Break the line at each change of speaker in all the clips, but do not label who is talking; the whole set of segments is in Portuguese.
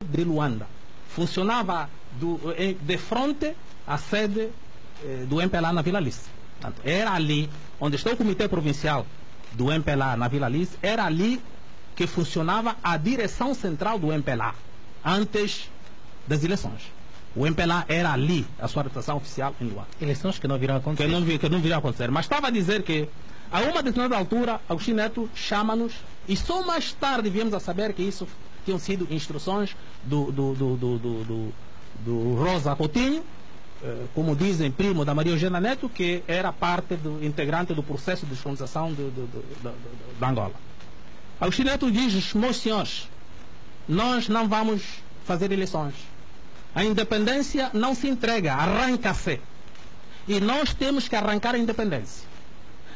de Luanda. Funcionava de frente à sede do MPLA na Vila Alice. Portanto, era ali onde está o Comitê Provincial do MPLA na Vila Alice, era ali que funcionava a direção central do MPLA antes das eleições. O MPLA era ali a sua representação oficial em Luanda.
Eleições que não virão a acontecer.
Que não virão a acontecer. Mas estava a dizer que a uma determinada altura, Agostinho Neto chama-nos e só mais tarde viemos a saber que isso tinham sido instruções do Rosa Coutinho, como dizem, primo da Maria Eugênia Neto, que era parte integrante do processo de descolonização da Angola. Agostinho Neto diz: meus senhores, nós não vamos fazer eleições. A independência não se entrega, arranca-se. E nós temos que arrancar a independência.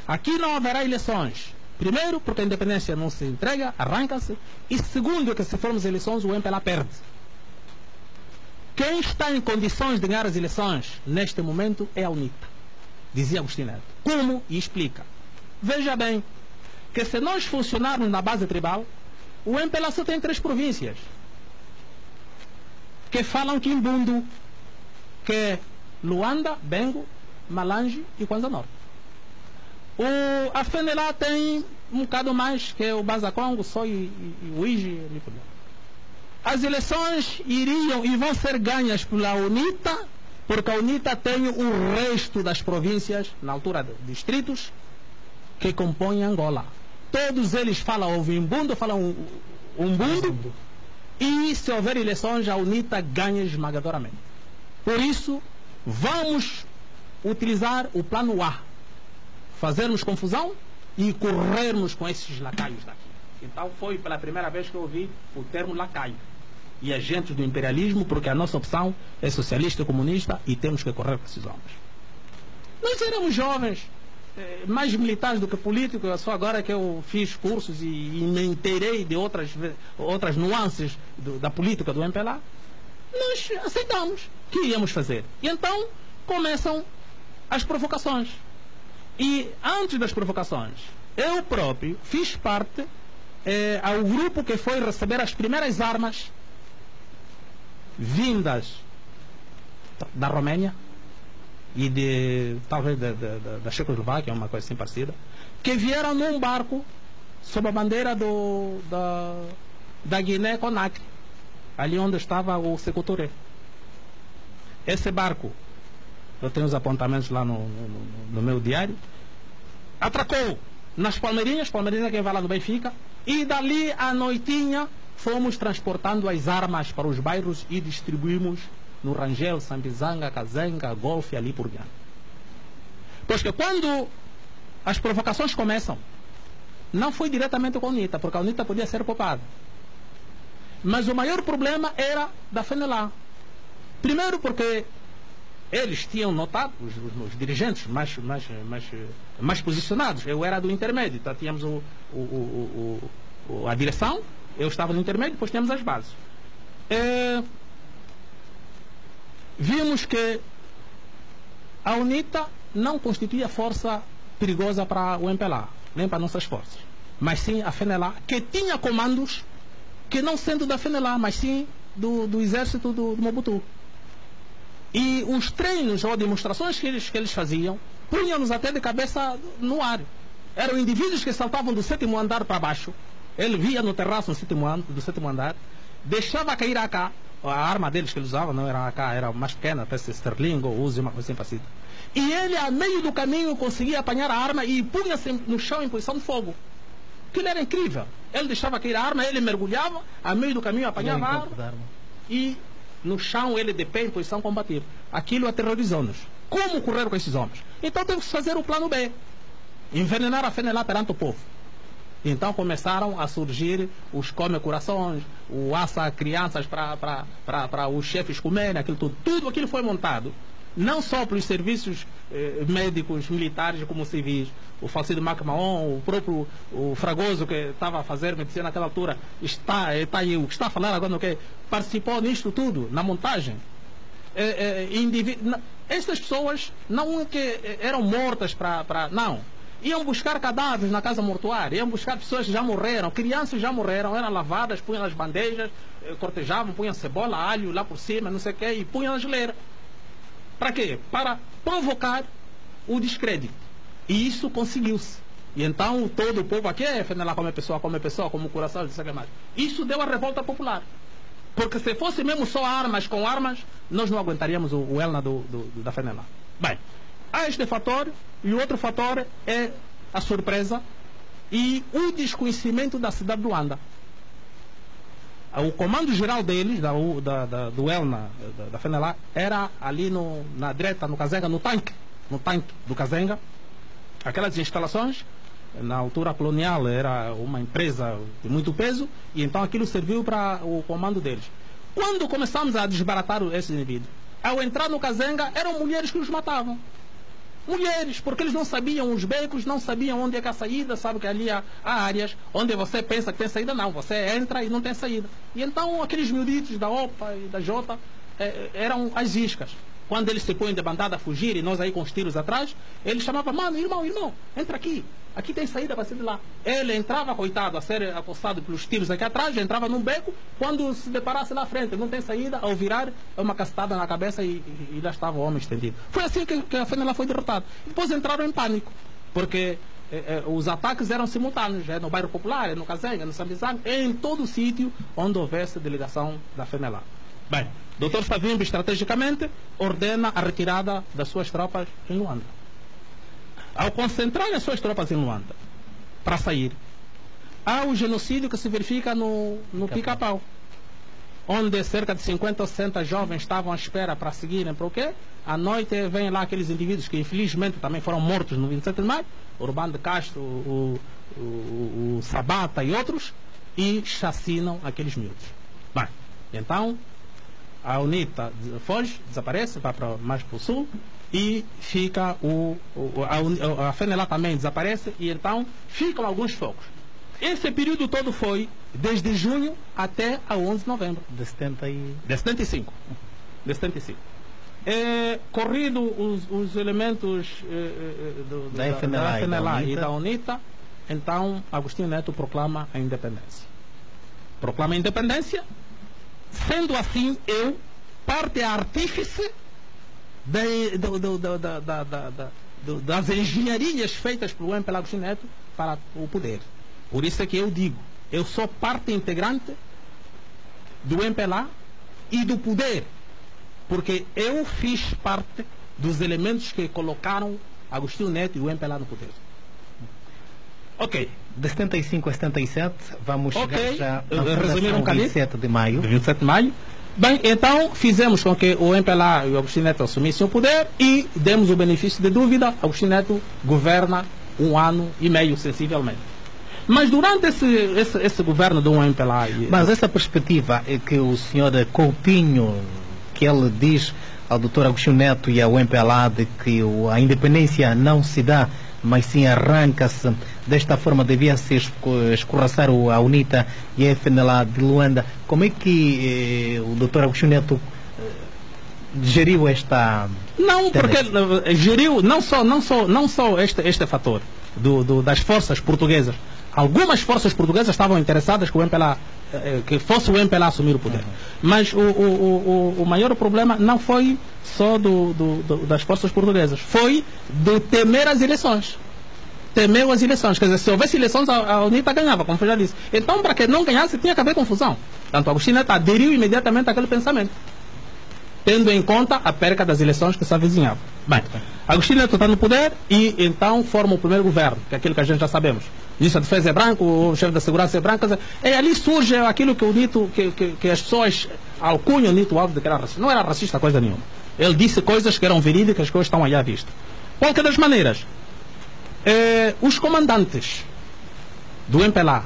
Aqui não haverá eleições. Primeiro, porque a independência não se entrega, arranca-se. E segundo, que se formos eleições, o MPLA perde. Quem está em condições de ganhar as eleições neste momento é a UNITA, dizia Agostinho Neto. Como? E explica. Veja bem, que se nós funcionarmos na base tribal, o MPLA só tem 3 províncias que falam Quimbundo, que é Luanda, Bengo, Malange e Kwanza Norte. A FENELA tem um bocado mais, que é o Bazacongo, Soi e Uigi. As eleições iriam e vão ser ganhas pela UNITA, porque a UNITA tem o resto das províncias, na altura de distritos, que compõem Angola. Todos eles falam Ovimbundo, falam Umbundo, e se houver eleições, a UNITA ganha esmagadoramente. Por isso, vamos utilizar o plano A. Fazermos confusão e corrermos com esses lacaios daqui. Então foi pela primeira vez que eu ouvi o termo lacaio. E agentes do imperialismo, porque a nossa opção é socialista e comunista e temos que correr com esses homens. Nós éramos jovens, mais militares do que políticos, só agora que eu fiz cursos e me inteirei de outras nuances da política do MPLA, nós aceitamos que íamos fazer. E então começam as provocações. E antes das provocações, eu próprio fiz parte ao grupo que foi receber as primeiras armas vindas da Roménia e talvez da Checoslováquia, uma coisa assim parecida, que vieram num barco sob a bandeira da Guiné-Conakry, ali onde estava o Sékou Touré. Esse barco, eu tenho os apontamentos lá no meu diário, atracou nas Palmeirinhas quem vai lá no Benfica, e dali à noitinha fomos transportando as armas para os bairros e distribuímos no Rangel, Sambizanga, Kazenga, Golfe, ali por diante. Pois que quando as provocações começam, não foi diretamente com a UNITA, porque a UNITA podia ser poupada. Mas o maior problema era da FENELA. Primeiro porque eles tinham notado, os dirigentes mais posicionados, eu era do intermédio, então tínhamos a direção, eu estava no intermédio, depois tínhamos as bases. Vimos que a UNITA não constituía força perigosa para o MPLA, nem para nossas forças, mas sim a FENELA, que tinha comandos que não sendo da FENELA, mas sim do exército do Mobutu. E os treinos ou demonstrações que eles faziam punham-nos até de cabeça no ar. Eram indivíduos que saltavam do 7º andar para baixo. Ele via no terraço do 7º andar, deixava cair a AK, a arma deles que eles usavam não era a AK, era mais pequena, parece Sterling ou Uzi, uma coisa assim parecida. E ele, a meio do caminho, conseguia apanhar a arma e punha-se no chão em posição de fogo. Aquilo era incrível. Ele deixava cair a arma, ele mergulhava, a meio do caminho apanhava a arma e no chão ele de pé em posição combativa. Aquilo aterrorizou-nos. Como correr com esses homens? Então temos que fazer o plano B. Envenenar a FENELA perante o povo. Então começaram a surgir os come-corações, o assa crianças para os chefes comerem, aquilo tudo. Tudo aquilo foi montado, não só pelos serviços médicos, militares como civis. O falecido Macmahon, o próprio Fragoso, que estava a fazer medicina naquela altura, está aí, o que está a falar agora, que participou nisto tudo, na montagem. Estas pessoas não que eram mortas não. iam buscar cadáveres na casa mortuária, iam buscar pessoas que já morreram, crianças já morreram, eram lavadas, punham nas bandejas, cortejavam, punham cebola, alho lá por cima, não sei o quê, e punham na geleira. Para quê? Para provocar o descrédito. E isso conseguiu-se. E então todo o povo aqui, FNLA como pessoa, como coração, não sei o que mais. Isso deu a revolta popular. Porque se fosse mesmo só armas com armas, nós não aguentaríamos o ELNA da FNLA. Bem, há este fator, e o outro fator é a surpresa e o desconhecimento da cidade de Luanda. O comando geral deles, do ELNA, da FNLA, era ali na direita, no Kazenga, no tanque do Kazenga. Aquelas instalações, na altura colonial, era uma empresa de muito peso, e então aquilo serviu para o comando deles. Quando começamos a desbaratar esses indivíduos, ao entrar no Kazenga, eram mulheres que os matavam. Mulheres, porque eles não sabiam os becos, não sabiam onde é que a saída, sabe que ali há áreas onde você pensa que tem saída, não, você entra e não tem saída. E então aqueles miuditos da OPA e da Jota eram as iscas. Quando eles se põem de bandada a fugir e nós aí com os tiros atrás, ele chamava, mano, irmão, entra aqui tem saída para sair de lá. Ele entrava, coitado, a ser acossado pelos tiros aqui atrás, entrava num beco, quando se deparasse lá à frente, não tem saída, ao virar, uma cacetada na cabeça e lá estava o homem estendido. Foi assim que a FNLA foi derrotada. Depois entraram em pânico, porque os ataques eram simultâneos, no bairro Popular, no Kazenga, no Sambizang, em todo o sítio onde houvesse delegação da FNLA. Bem, o Dr. Savimbi, estrategicamente, ordena a retirada das suas tropas em Luanda. Ao concentrar as suas tropas em Luanda, para sair, há o genocídio que se verifica no Pica-Pau, onde cerca de 50 ou 60 jovens estavam à espera para seguirem para o quê? À noite vêm lá aqueles indivíduos que infelizmente também foram mortos no 27 de maio, Urbano de Castro, o Sabata e outros, e chacinam aqueles miúdos. Bem, então a UNITA foge, desaparece, vai mais para o sul, e fica a FNLA também desaparece, e então ficam alguns focos. Esse período todo foi desde junho até a 11 de novembro.
De
75. Corrido os elementos
da FNLA
e da UNITA, então Agostinho Neto proclama a independência. Proclama a independência, sendo assim eu parte artífice das engenharias feitas pelo MPLA Agostinho Neto para o poder. Por isso é que eu digo, eu sou parte integrante do MPLA e do poder, porque eu fiz parte dos elementos que colocaram Agostinho Neto e o MPLA no poder. Ok.
De 75 a 77, vamos chegar já à
resumir um bocadinho.
27 de maio.
27 de maio. Bem, então fizemos com que o MPLA e o Agostinho Neto assumissem o poder e demos o benefício de dúvida. Agostinho Neto governa 1 ano e meio, sensivelmente. Mas durante esse governo do MPLA...
Mas essa perspectiva é que o senhor Coutinho, que ele diz ao Dr. Agostinho Neto e ao MPLA de que a independência não se dá, mas sim arranca-se, desta forma devia-se escorraçar a UNITA e a FNLA de Luanda. Como é que o Dr. Agostinho Neto geriu esta...
Não, porque geriu não só este fator das forças portuguesas. Algumas forças portuguesas estavam interessadas que o MPLA, que fosse o MPLA assumir o poder. Mas o maior problema não foi só das forças portuguesas, foi de temer as eleições. Temeu as eleições, quer dizer, se houvesse eleições a UNITA ganhava, como eu já disse. Então, para que não ganhasse, tinha que haver confusão. Portanto, Agostinho Neto aderiu imediatamente àquele pensamento, tendo em conta a perca das eleições que se avizinhavam. Bem, Agostinho Neto está no poder e então forma o primeiro governo, que é aquilo que a gente já sabemos. Ministro da Defesa é branco, o chefe da Segurança é branco. E ali surge aquilo que o Nito, que as pessoas alcunham o Nito Alves de que era racista. Não era racista coisa nenhuma. Ele disse coisas que eram verídicas, que hoje estão aí à vista. Qualquer das maneiras, os comandantes do MPLA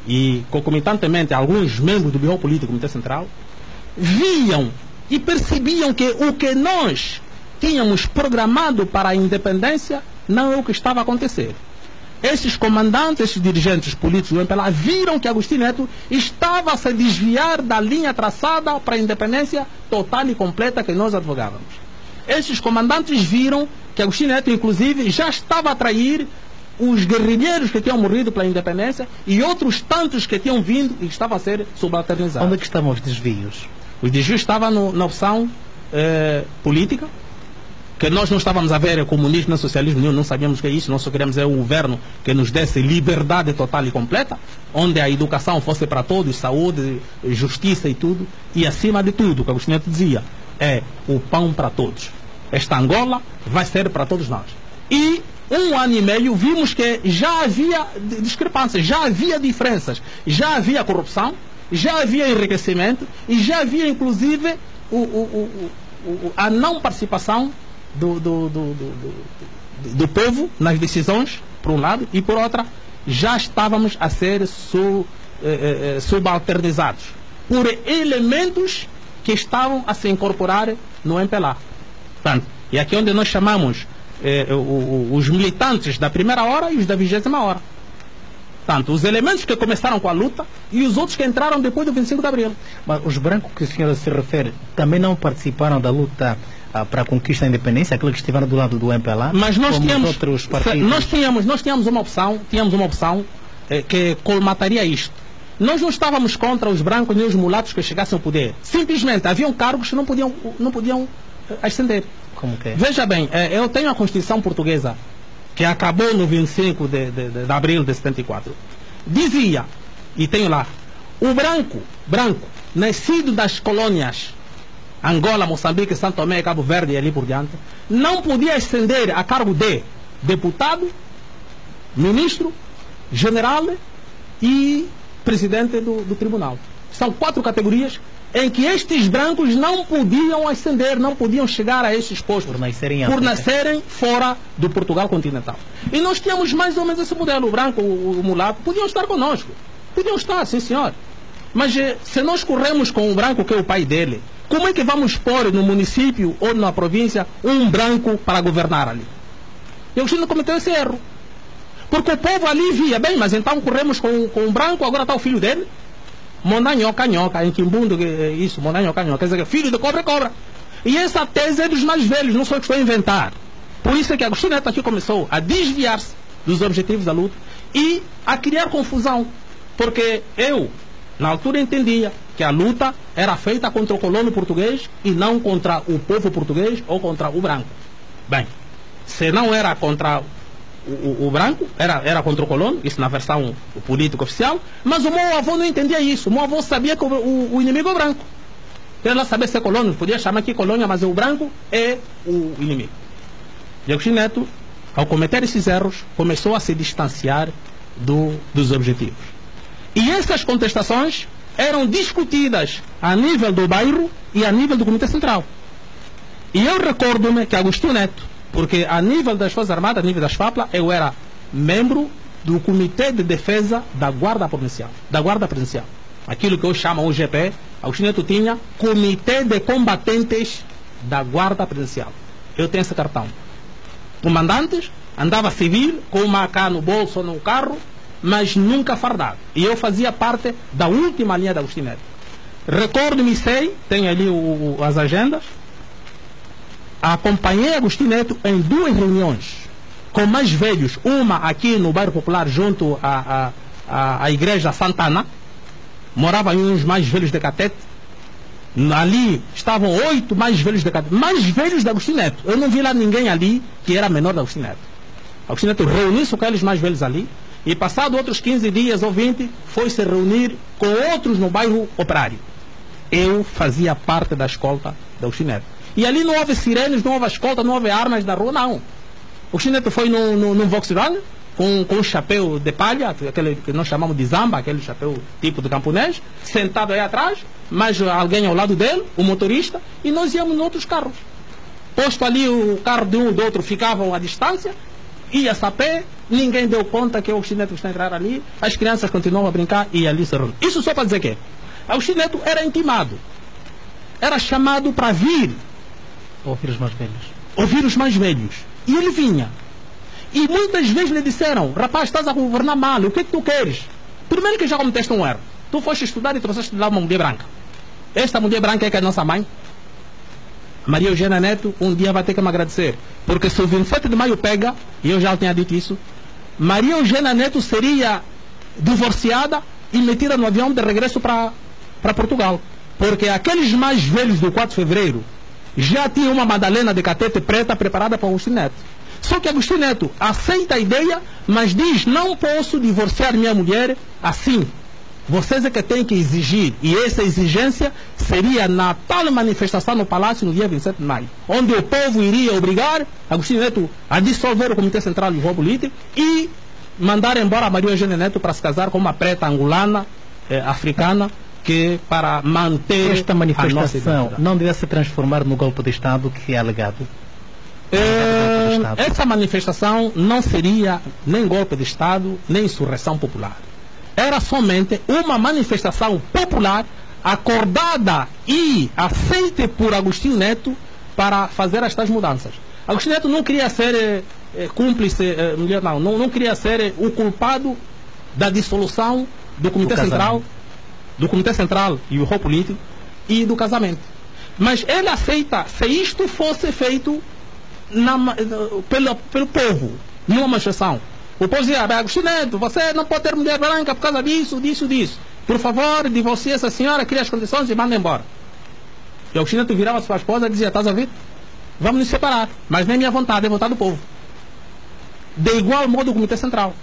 e concomitantemente alguns membros do Bureau Político do Comitê Central viam e percebiam que o que nós tínhamos programado para a independência não é o que estava a acontecer. Esses comandantes, esses dirigentes políticos do MPLA viram que Agostinho Neto estava a se desviar da linha traçada para a independência total e completa que nós advogávamos. Esses comandantes viram que Agostinho Neto, inclusive, já estava a trair os guerrilheiros que tinham morrido pela independência e outros tantos que tinham vindo e estavam a ser subalternizados.
Onde é que estavam os desvios?
Os desvios estavam na opção política, que nós não estávamos a ver comunismo nem socialismo nenhum, não sabíamos o que é isso, nós só queríamos um governo que nos desse liberdade total e completa, onde a educação fosse para todos, saúde, justiça e tudo, e acima de tudo, o que Agostinho Neto dizia, é o pão para todos. Esta Angola vai ser para todos nós. E 1 ano e meio vimos que já havia discrepâncias, já havia diferenças, já havia corrupção, já havia enriquecimento e já havia inclusive a não participação do povo nas decisões, por um lado, e por outra, já estávamos a ser subalternizados por elementos que estavam a se incorporar no MPLA. Portanto, e aqui onde nós chamamos os militantes da primeira hora e os da 20ª hora. Portanto, os elementos que começaram com a luta e os outros que entraram depois do 25 de abril.
Mas os brancos que a senhora se refere também não participaram da luta para a conquista da independência, aqueles que estiveram do lado do MPLA?
Mas nós tínhamos,
outros partidos?
nós tínhamos uma opção, que colmataria isto. Nós não estávamos contra os brancos nem os mulatos que chegassem ao poder. Simplesmente haviam cargos que não podiam ascender.
Como que é?
Veja bem, eu tenho a Constituição Portuguesa que acabou no 25 de abril de 74. Dizia, e tenho lá, o branco, nascido das colônias Angola, Moçambique, São Tomé, Cabo Verde e ali por diante, não podia ascender a cargo de deputado, ministro, general e presidente do tribunal. São 4 categorias em que estes brancos não podiam ascender, não podiam chegar a estes postos por nascerem fora do Portugal continental. E nós tínhamos mais ou menos esse modelo. O branco, o mulato, podiam estar conosco. Podiam estar, sim senhor. Mas se nós corremos com o branco que é o pai dele, como é que vamos pôr no município ou na província um branco para governar ali? E o Agostinho cometeu esse erro. Porque o povo ali via, bem, mas então corremos com o branco, agora está o filho dele. Mondanhoca, em Quimbundo, isso, Mondanhoca, quer dizer, filho de cobra é cobra. E essa tese é dos mais velhos, não sou eu que estou a inventar. Por isso é que Agostinho Neto aqui começou a desviar-se dos objetivos da luta e a criar confusão. Porque eu, na altura, entendia que a luta era feita contra o colono português e não contra o povo português ou contra o branco. Bem, se não era contra o branco, era contra o colono, isso na versão política oficial, mas o meu avô não entendia isso. O meu avô sabia que o inimigo é o branco. Ele não sabia ser colono, podia chamar aqui colônia, mas o branco é o inimigo. E Agostinho Neto, ao cometer esses erros, começou a se distanciar dos objetivos. E essas contestações eram discutidas a nível do bairro e a nível do Comitê Central. E eu recordo-me que Agostinho Neto, porque a nível das Forças Armadas, a nível das FAPLA, eu era membro do Comitê de Defesa da Guarda Provincial, aquilo que eu chamo o GP. Agostinho Neto tinha Comitê de Combatentes da Guarda Provincial. Eu tenho esse cartão. Comandantes, andava civil, com uma AK no bolso ou no carro, mas nunca fardado. E eu fazia parte da última linha da Agostinho Neto. Recordo-me, tenho ali as agendas, acompanhei Agostinho Neto em 2 reuniões com mais velhos, uma aqui no bairro Popular junto à igreja Santana, moravam uns mais velhos de Catete, ali estavam 8 mais velhos de Catete, mais velhos da Agostinho Neto. Eu não vi lá ninguém ali que era menor da Agostinho Neto. Agostinho Neto reuniu-se com aqueles mais velhos ali e passado outros 15 dias ou 20 foi se reunir com outros no bairro Operário. Eu fazia parte da escolta da Agostinho Neto. E ali não houve sirenes, não houve escolta, não houve armas da rua, não. O Agostinho Neto foi num Volkswagen com um chapéu de palha, aquele que nós chamamos de zamba, aquele chapéu tipo de camponês, sentado aí atrás, mais alguém ao lado dele, o motorista, e nós íamos em outros carros. Posto ali o carro de um e do outro ficavam à distância, ia-se a pé, ninguém deu conta que o Agostinho Neto está a entrar ali, as crianças continuavam a brincar e ali se reuniam. Isso só para dizer que Agostinho Neto era intimado, era chamado para vir
ouvir os mais velhos.
Ouvir os mais velhos. E ele vinha. E muitas vezes lhe disseram: rapaz, estás a governar mal, o que é que tu queres? Primeiro que já cometeste um erro. Tu foste estudar e trouxeste lá uma mulher branca. Esta mulher branca é que é a nossa mãe. Maria Eugênia Neto um dia vai ter que me agradecer. Porque se o 27 de maio pega, e eu já tinha dito isso, Maria Eugênia Neto seria divorciada e metida no avião de regresso para Portugal. Porque aqueles mais velhos do 4 de fevereiro já tinham uma Madalena de catete preta preparada para Agostinho Neto. Só que Agostinho Neto aceita a ideia, mas diz: não posso divorciar minha mulher assim. Vocês é que têm que exigir. E essa exigência seria na tal manifestação no Palácio no dia 27 de maio, onde o povo iria obrigar Agostinho Neto a dissolver o Comitê Central do Jogo Político e mandar embora a Maria Eugênia Neto para se casar com uma preta angolana, africana, que para manter
esta manifestação não deve se transformar no golpe de Estado que é alegado?
Essa manifestação não seria nem golpe de Estado, nem insurreição popular. Era somente uma manifestação popular acordada e aceita por Agostinho Neto para fazer estas mudanças. Agostinho Neto não queria ser cúmplice, não queria ser o culpado da dissolução do Comitê Central, do Comitê Central e o Jogo Político e do casamento. Mas ele aceita se isto fosse feito pelo povo, numa manifestação. O povo dizia: Agostinho Neto, você não pode ter mulher branca por causa disso. Por favor, divorcie essa senhora, cria as condições e manda embora. E Agostinho Neto virava a sua esposa e dizia: estás a ver? Vamos nos separar, mas nem minha vontade, é a vontade do povo. De igual modo o Comitê Central.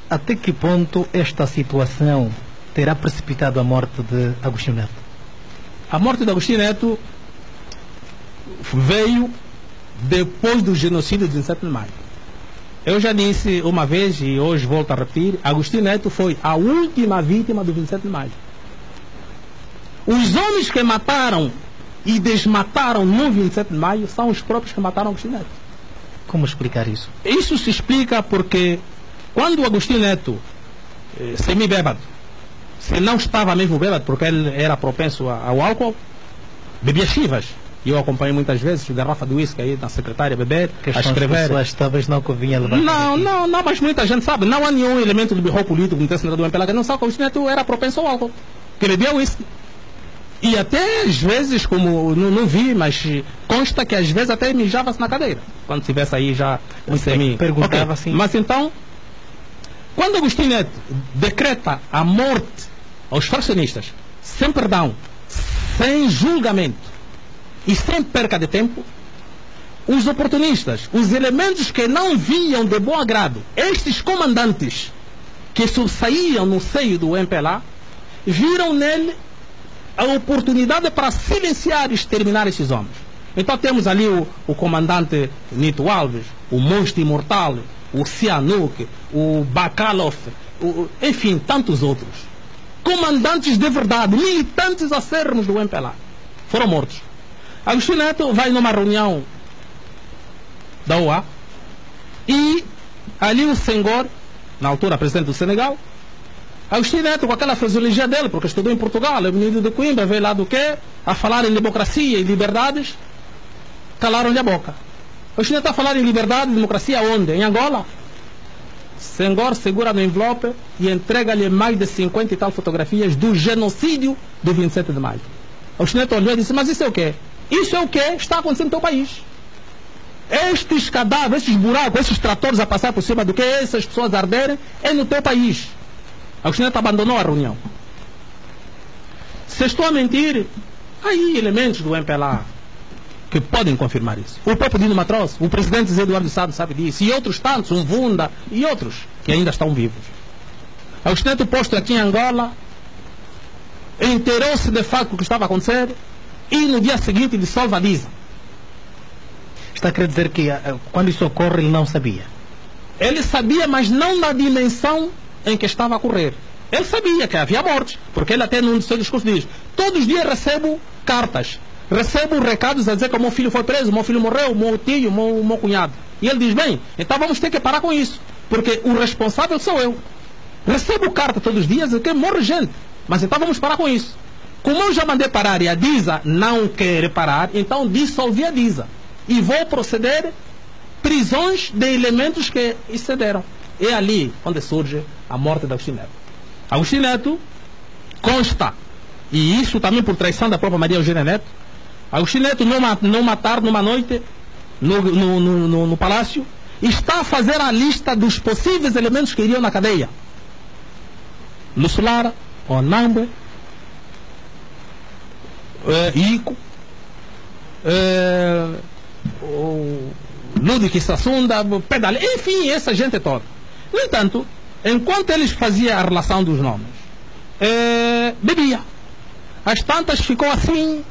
Até que ponto esta situação terá precipitado a morte de Agostinho Neto?
A morte de Agostinho Neto veio depois do genocídio de 17 de maio. Eu já disse uma vez e hoje volto a repetir: Agostinho Neto foi a última vítima do 27 de maio. Os homens que mataram e desmataram no 27 de maio são os próprios que mataram Agostinho Neto.
Como explicar isso?
Isso se explica porque quando o Agostinho Neto, semi-bêbado, se não estava mesmo bêbado porque ele era propenso ao álcool, bebia chivas. E eu acompanho muitas vezes garrafa de uísque aí na secretária beber, a escrever.
As pessoas talvez não convinha levar.
Não, mas muita gente sabe. Não há nenhum elemento do Jogo Político no texto do MPLA que não sabe que o Agostinho Neto era propenso ao álcool, que bebia uísque. E até às vezes, como não vi, mas consta que às vezes até mijava-se na cadeira, quando estivesse aí já um semi.
Perguntava assim.
Mas então, quando Agostinho Neto decreta a morte aos faccionistas, sem perdão, sem julgamento e sem perca de tempo, os oportunistas, os elementos que não viam de bom agrado estes comandantes que saíam no seio do MPLA, viram nele a oportunidade para silenciar e exterminar esses homens. Então temos ali o comandante Nito Alves, o Monstro Imortal, o Sihanouk, o Bakalov, enfim, tantos outros. Comandantes de verdade, militantes acérrimos do MPLA, foram mortos. Agostinho Neto vai numa reunião da OA e ali o Senghor, na altura presidente do Senegal, Agostinho Neto com aquela fisiologia dele, porque estudou em Portugal, é menino de Coimbra, veio lá do quê? A falar em democracia e liberdades, calaram-lhe a boca. Agostinho Neto a falar em liberdade e democracia onde? Em Angola? Senghor segura no envelope e entrega-lhe mais de 50 e tal fotografias do genocídio do 27 de maio. Agostinho Neto olhou e disse: mas isso é o quê? Isso é o que está acontecendo no teu país. Estes cadáveres, estes buracos, esses tratores a passar por cima do que essas pessoas arderem, é no teu país. Agostinho Neto abandonou a reunião. Se estou a mentir, há aí elementos do MPLA que podem confirmar isso. O próprio Dino Matroz, o presidente Zé Eduardo Sá sabe disso, e outros tantos, um Vunda e outros que ainda estão vivos. Agostinho Neto, posto aqui em Angola, inteirou-se de facto do que estava a acontecer e no dia seguinte dissolve a DISA.
Está a querer dizer que quando isso ocorre ele não sabia?
Ele sabia, mas não na dimensão em que estava a ocorrer. Ele sabia que havia mortes, porque ele até num dos seus discursos diz: todos os dias recebo cartas, recebo recados a dizer que o meu filho foi preso, o meu filho morreu, o meu tio, o meu cunhado. E ele diz: bem, então vamos ter que parar com isso, porque o responsável sou eu. Recebo carta todos os dias de que morre gente, mas então vamos parar com isso. Como eu já mandei parar e a DISA não quer parar, então dissolvi a DISA. E vou proceder prisões de elementos que excederam. É ali onde surge a morte de Agostinho Neto. Agostinho Neto consta, e isso também por traição da própria Maria Eugênia Neto, Agostinho Neto numa tarde, numa noite, no palácio, está a fazer a lista dos possíveis elementos que iriam na cadeia. Lusulara, Onambe, Ico, Ludic Sassunda, Pedale, enfim, essa gente toda. No entanto, enquanto eles faziam a relação dos nomes, bebia. As tantas ficou assim,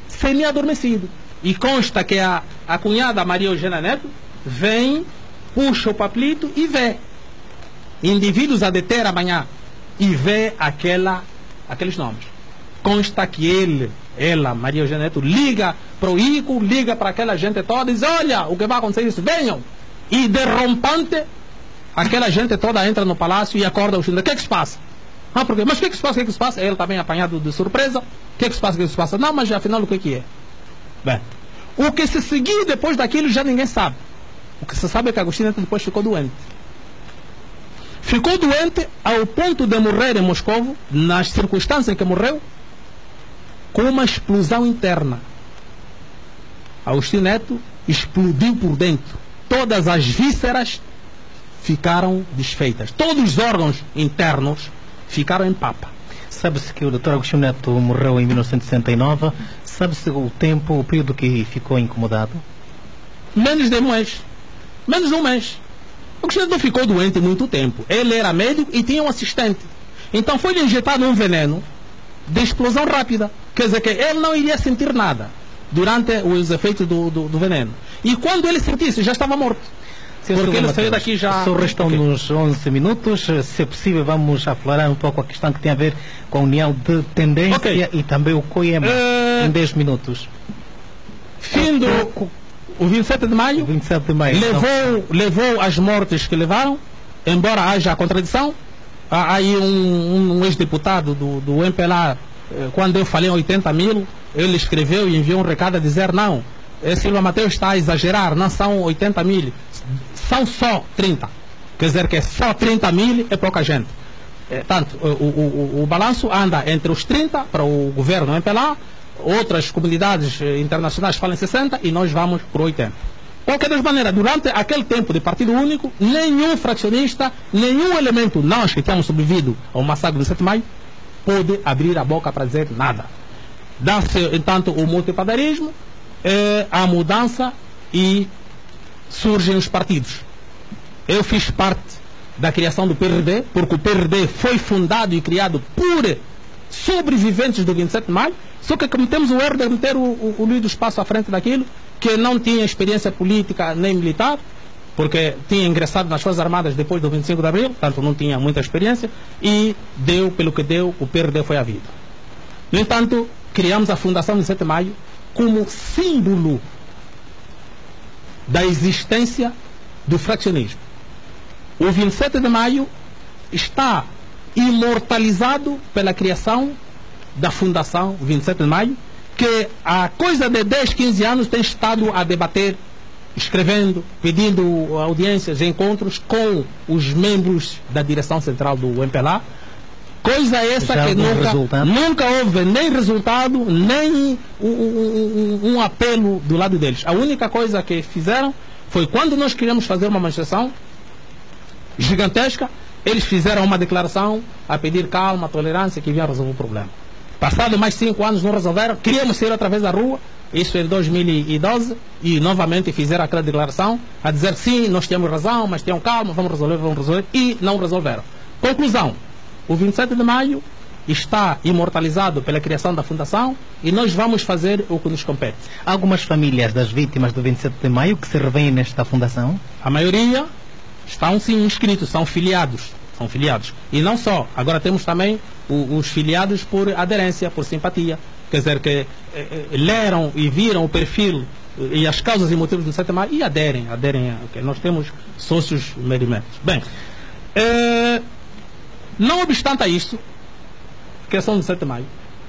semi-adormecido. E consta que a cunhada Maria Eugênia Neto vem, puxa o papelito e vê indivíduos a deter amanhã e vê aqueles nomes. Consta que ela, Maria Eugênia Neto, liga para o Ico, liga para aquela gente toda e diz: olha, o que vai acontecer isso, venham. E derrompante, aquela gente toda entra no palácio e acorda o Chile. O que é que se passa? Por quê? Mas o que é que se passa? O que é que se passa? Ele também apanhado de surpresa. O que é que se passa? O que é que se passa? Não, mas afinal o que é? Bem, o que se seguiu depois daquilo já ninguém sabe. O que se sabe é que Agostinho Neto depois ficou doente. Ficou doente ao ponto de morrer em Moscovo, nas circunstâncias em que morreu, com uma explosão interna. Agostinho Neto explodiu por dentro. Todas as vísceras ficaram desfeitas. Todos os órgãos internos ficaram em papa.
Sabe-se que o Dr. Agostinho Neto morreu em 1969. Sabe-se o período que ficou incomodado?
Menos de um mês. Menos de um mês. O Agostinho Neto não ficou doente muito tempo. Ele era médico e tinha um assistente. Então foi-lhe injetado um veneno de explosão rápida. Quer dizer que ele não iria sentir nada durante os efeitos do veneno. E quando ele sentisse, já estava morto. Porque ele saiu daqui já...
Só restam-nos 11 minutos. Se é possível, vamos aflorar um pouco a questão que tem a ver com a união de tendência e também o COIEMA em 10 minutos.
Fim o 27 de maio,
27 de maio
levou as mortes que levaram, embora haja a contradição. Há aí um ex-deputado do MPLA, quando eu falei em 80 mil, ele escreveu e enviou um recado a dizer: não, Silva Mateus está a exagerar, não são 80 mil, são só 30. Quer dizer que só 30 mil é pouca gente. Tanto, o balanço anda entre os 30 para o governo MPLA, outras comunidades internacionais falam em 60 e nós vamos por 80. Qualquer das maneiras, durante aquele tempo de partido único, nenhum fracionista, nenhum elemento, nós que temos sobrevivido ao massacre do 7 de maio, pôde abrir a boca para dizer nada. Dá-se, entanto, o multipadarismo, a mudança e surgem os partidos. Eu fiz parte da criação do PRD, porque o PRD foi fundado e criado por sobreviventes do 27 de maio, só que cometemos o erro de meter o Luís do Espaço à frente daquilo, que não tinha experiência política nem militar, porque tinha ingressado nas Forças Armadas depois do 25 de abril, portanto não tinha muita experiência, e deu pelo que deu, o PRD foi à vida. No entanto, criamos a Fundação 27 de Maio como símbolo da existência do fraccionismo. O 27 de maio está imortalizado pela criação da Fundação 27 de Maio, que há coisa de 10, 15 anos tem estado a debater, escrevendo, pedindo audiências, encontros com os membros da direção central do MPLA. Coisa essa que nunca houve nem resultado, nem um apelo do lado deles. A única coisa que fizeram foi quando nós queríamos fazer uma manifestação gigantesca, eles fizeram uma declaração a pedir calma, tolerância, que vinha resolver o problema. Passado mais 5 anos não resolveram, queríamos sair outra vez da rua, isso em 2012, e novamente fizeram aquela declaração a dizer sim, nós temos razão, mas tenham calma, vamos resolver, e não resolveram. Conclusão, o 27 de maio está imortalizado pela criação da Fundação e nós vamos fazer o que nos compete.
Algumas famílias das vítimas do 27 de maio que se revêem nesta Fundação?
A maioria estão sim inscritos, são filiados. E não só, agora temos também os filiados por aderência, por simpatia. Quer dizer que leram e viram o perfil e as causas e motivos do 27 de maio e aderem. Okay. Nós temos sócios merimentos. Bem, não obstante a isso, criação do 7 de maio,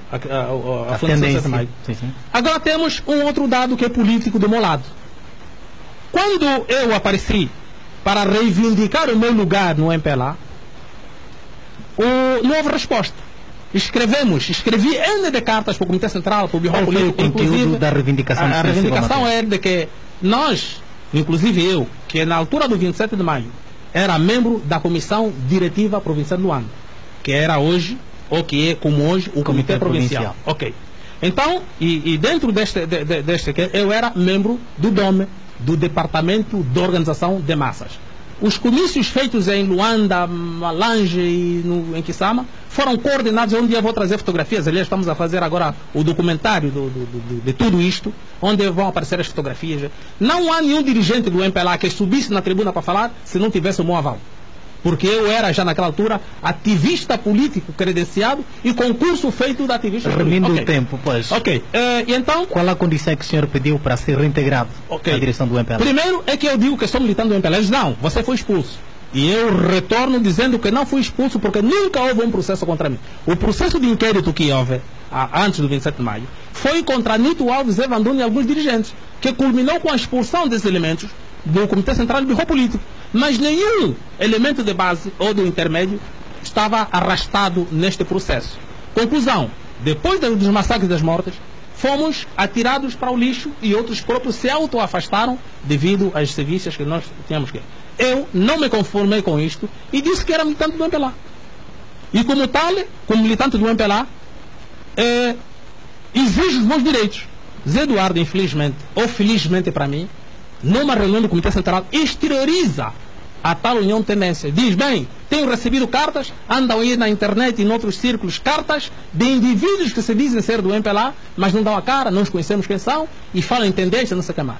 a Fundação do 7 de maio.
Sim.
Agora temos um outro dado que é político do meu lado. Quando eu apareci para reivindicar o meu lugar no MPLA, não houve resposta. Escrevi N de cartas para o Comitê Central, para o Birro Político,
inclusive da reivindicação.
A reivindicação é de que nós, inclusive eu, que na altura do 27 de maio era membro da Comissão Diretiva Provincial do Luanda, que era hoje, ou que é como hoje, o Comitê Provincial. Ok. Então, e dentro deste eu era membro do DOME, do Departamento de Organização de Massas. Os comícios feitos em Luanda, Malange e em Kisama foram coordenados, onde eu vou trazer fotografias. Aliás, estamos a fazer agora o documentário de tudo isto, onde vão aparecer as fotografias. Não há nenhum dirigente do MPLA que subisse na tribuna para falar se não tivesse o meu aval. Porque eu era, já naquela altura, ativista político credenciado e concurso feito de ativista político.
Resumindo o tempo, pois.
Ok. E então...
Qual a condição que o senhor pediu para ser reintegrado à direção do MPLA?
Primeiro é que eu digo que sou militante do MPLA. Eles não, você foi expulso. E eu retorno dizendo que não fui expulso porque nunca houve um processo contra mim. O processo de inquérito que houve antes do 27 de maio foi contra Nito Alves, Evandro e alguns dirigentes, que culminou com a expulsão desses elementos do Comitê Central de Birro Político. Mas nenhum elemento de base ou do intermédio estava arrastado neste processo. Conclusão: depois dos massacres das mortes, fomos atirados para o lixo e outros próprios se auto-afastaram devido às serviços que nós tínhamos que. Eu não me conformei com isto e disse que era militante do MPLA. E como tal, como militante do MPLA, exijo os meus direitos. Zé Eduardo, infelizmente, ou felizmente para mim, numa reunião do Comitê Central, exterioriza a tal união de tendência. Diz, bem, tenho recebido cartas, andam aí na internet e em outros círculos, cartas de indivíduos que se dizem ser do MPLA, mas não dão a cara, não os conhecemos quem são, e falam em tendência, não sei o que mais.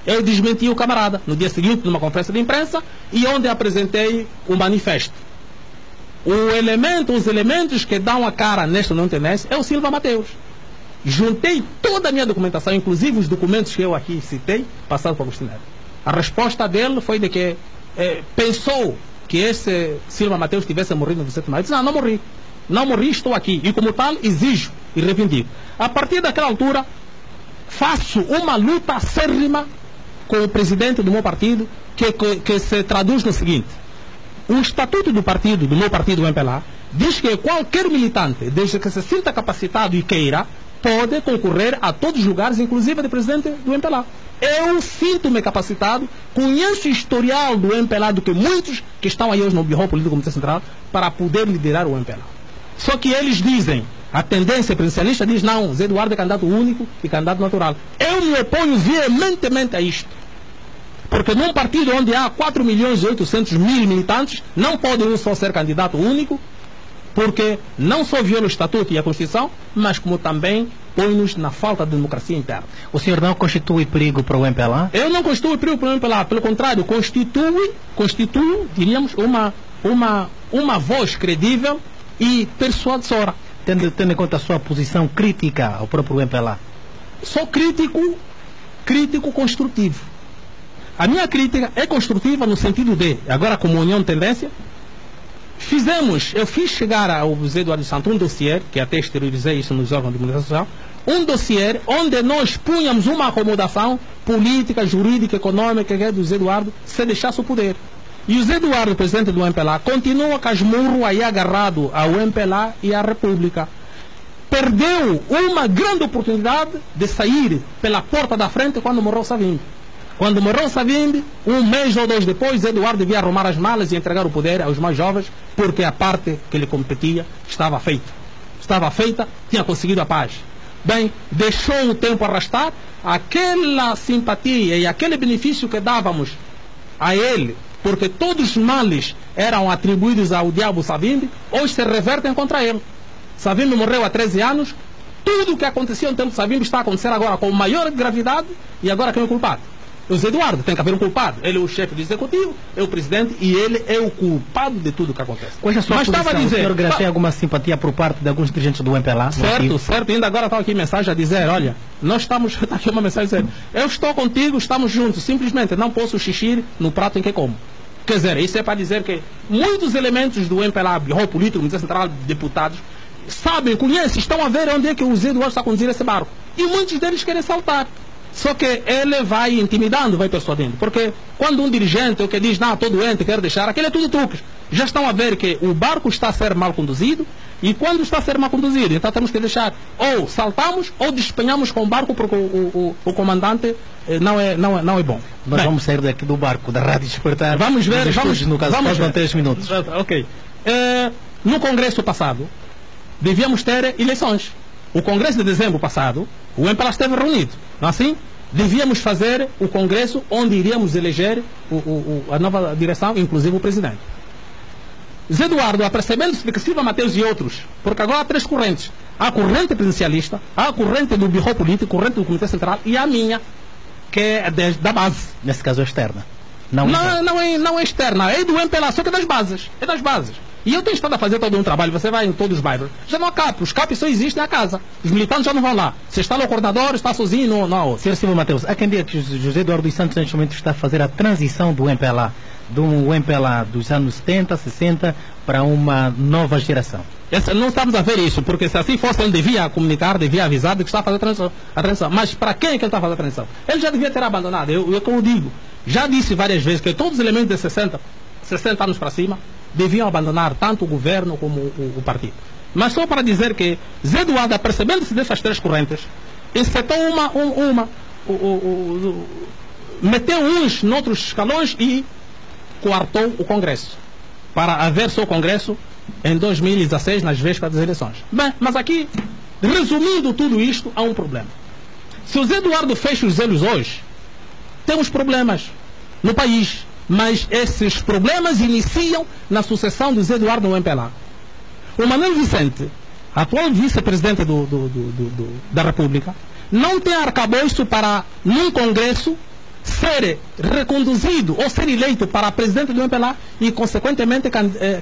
Eu desmenti o camarada no dia seguinte, numa conferência de imprensa, e onde apresentei o manifesto. Os elementos que dão a cara nesta união de tendência é o Silva Mateus. Juntei toda a minha documentação, inclusive os documentos que eu aqui citei, passado para o Agostinho Neto. A resposta dele foi de que pensou que esse Silva Mateus tivesse morrido no 27 de maio. Eu disse, não morri. Não morri, estou aqui. E como tal, exijo e reivindico. A partir daquela altura, faço uma luta acérrima com o presidente do meu partido, que se traduz no seguinte: o estatuto do partido, do meu partido, o MPLA, diz que qualquer militante, desde que se sinta capacitado e queira, pode concorrer a todos os lugares, inclusive de presidente do MPLA. Eu sinto-me capacitado, conheço o historial do MPLA do que muitos que estão aí hoje no Birro Político do Comitê Central, para poder liderar o MPLA. Só que eles dizem, a tendência presidencialista diz, não, Zé Eduardo é candidato único e candidato natural. Eu me oponho veementemente a isto. Porque num partido onde há 4.800.000 militantes, não pode um só ser candidato único, porque não só viola o Estatuto e a Constituição, mas como também põe-nos na falta de democracia interna.
O senhor não constitui perigo para o MPLA?
Eu não constituo perigo para o MPLA, pelo contrário, constituo, diríamos, uma voz credível e persuasora.
Tendo em conta a sua posição crítica ao próprio MPLA?
Sou crítico construtivo. A minha crítica é construtiva no sentido de, agora como união de tendência, eu fiz chegar ao Zé Eduardo Santos um dossiê, que até exteriorizei isso nos órgãos de comunicação social, um dossiê onde nós punhamos uma acomodação política, jurídica, econômica que é do Zé Eduardo, se deixasse o poder. E o Zé Eduardo, presidente do MPLA, continua casmurro aí agarrado ao MPLA e à República. Perdeu uma grande oportunidade de sair pela porta da frente quando morreu Savimbi. Quando morreu Savimbi, um mês ou dois depois, Eduardo devia arrumar as malas e entregar o poder aos mais jovens, porque a parte que lhe competia estava feita. Estava feita, tinha conseguido a paz. Bem, deixou o tempo arrastar, aquela simpatia e aquele benefício que dávamos a ele, porque todos os males eram atribuídos ao diabo Savimbi, hoje se revertem contra ele. Savimbi morreu há 13 anos, tudo o que acontecia no tempo de Savimbi está a acontecer agora com maior gravidade, e agora quem é o culpado? O Zé Eduardo, tem que haver um culpado. Ele é o chefe do executivo, é o presidente e ele é o culpado de tudo o que acontece.
Qual é a sua posição? O senhor tem alguma simpatia por parte de alguns dirigentes do MPLA?
Certo. Ainda agora está aqui mensagem a dizer, olha, nós estamos, está aqui uma mensagem a dizer, eu estou contigo, estamos juntos, simplesmente não posso xixir no prato em que como. Quer dizer, isso é para dizer que muitos elementos do MPLA, Birro Político, Comitê Central, deputados, sabem, conhecem, estão a ver onde é que o Zé Eduardo está a conduzir esse barco. E muitos deles querem saltar. Só que ele vai intimidando, vai persuadindo. Porque quando um dirigente, o que diz, não, estou doente, quero deixar, aquele é tudo truques. Já estão a ver que o barco está a ser mal conduzido, E quando está a ser mal conduzido, então temos que deixar, ou saltamos ou despenhamos com o barco, porque o comandante não é bom.
Nós vamos sair daqui do barco, da Rádio Despertar.
Vamos ver,
no caso,
vamos ver.
3 minutos.
Ok. No Congresso passado, devíamos ter eleições. O Congresso de dezembro passado, o MPLA esteve reunido. Não é assim? Devíamos fazer o Congresso onde iríamos eleger a nova direção, inclusive o presidente. Zé Eduardo, apercebendo-se de que Silva Mateus e outros, porque agora há 3 correntes. Há a corrente presidencialista, há a corrente do Birro Político, a corrente do Comitê Central e a minha, que é da base.
Nesse caso é externa.
Não é externa, é do MPLA, só que é das bases. É das bases. E eu tenho estado a fazer todo um trabalho, você vai em todos os bairros, já não há CAP, os CAP só existem na casa. Os militantes já não vão lá. Se está lá o coordenador, está sozinho, não.
Sr. Silva Mateus, há quem diga que José Eduardo dos Santos neste momento está a fazer a transição do MPLA, dos anos 70, 60, para uma nova geração.
Não estamos a ver isso, porque se assim fosse, ele devia comunicar, devia avisar de que está a fazer a transição. Mas para quem é que ele está a fazer a transição? Ele já devia ter abandonado. Como digo, já disse várias vezes que todos os elementos de 60 anos para cima deviam abandonar tanto o governo como o partido. Mas só para dizer que Zé Eduardo, apercebendo-se dessas 3 correntes, encetou meteu uns noutros escalões e coartou o Congresso, para haver só o Congresso em 2016, nas vésperas das eleições. Bem, mas aqui, resumindo tudo isto, há um problema. Se o Zé Eduardo fecha os olhos hoje, temos problemas no país. Mas esses problemas iniciam na sucessão do Zé Eduardo no MPLA. O Manuel Vicente, atual vice-presidente da República, não tem arcabouço para, num Congresso, ser reconduzido ou ser eleito para presidente do MPLA e, consequentemente,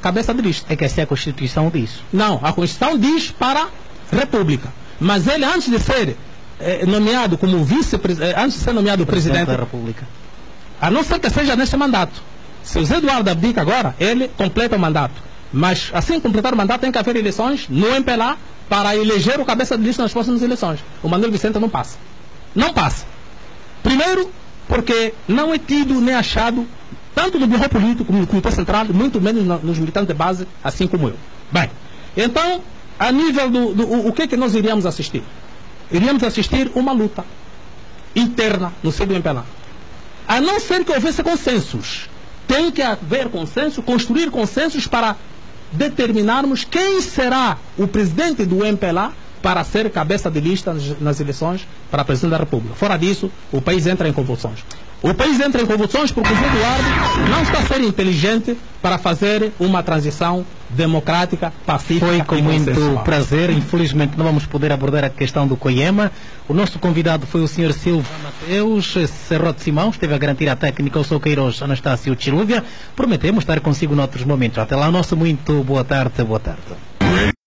cabeça de lista.
É que essa é a Constituição diz.
Não, a Constituição diz para República. Mas ele, antes de ser nomeado como vice-presidente, antes de ser nomeado presidente
da República,
a não ser que seja neste mandato. Se o Zé Eduardo abdica agora, ele completa o mandato. Mas, assim completar o mandato, tem que haver eleições no MPLA para eleger o cabeça de lista nas próximas eleições. O Manuel Vicente não passa. Não passa. Primeiro, porque não é tido nem achado, tanto no Birro Político como no Comitê Central, muito menos nos militantes de base, assim como eu. Bem, então, a nível o que é que nós iríamos assistir? Iríamos assistir uma luta interna no seio do MPLA. A não ser que houvesse consensos. Tem que haver consenso, construir consensos para determinarmos quem será o presidente do MPLA para ser cabeça de lista nas eleições para presidente da República. Fora disso, o país entra em convulsões. O país entra em convulsões porque o Zé Eduardo não está a ser inteligente para fazer uma transição democrática, pacífica.
Foi com muito prazer. Infelizmente não vamos poder abordar a questão do COIEMA. O nosso convidado foi o Sr. Silva Mateus Serrote Simão, esteve a garantir a técnica o Sr. Queiroz Anastácio Chilúvia. Prometemos estar consigo noutros momentos. Até lá, nosso muito boa tarde, boa tarde.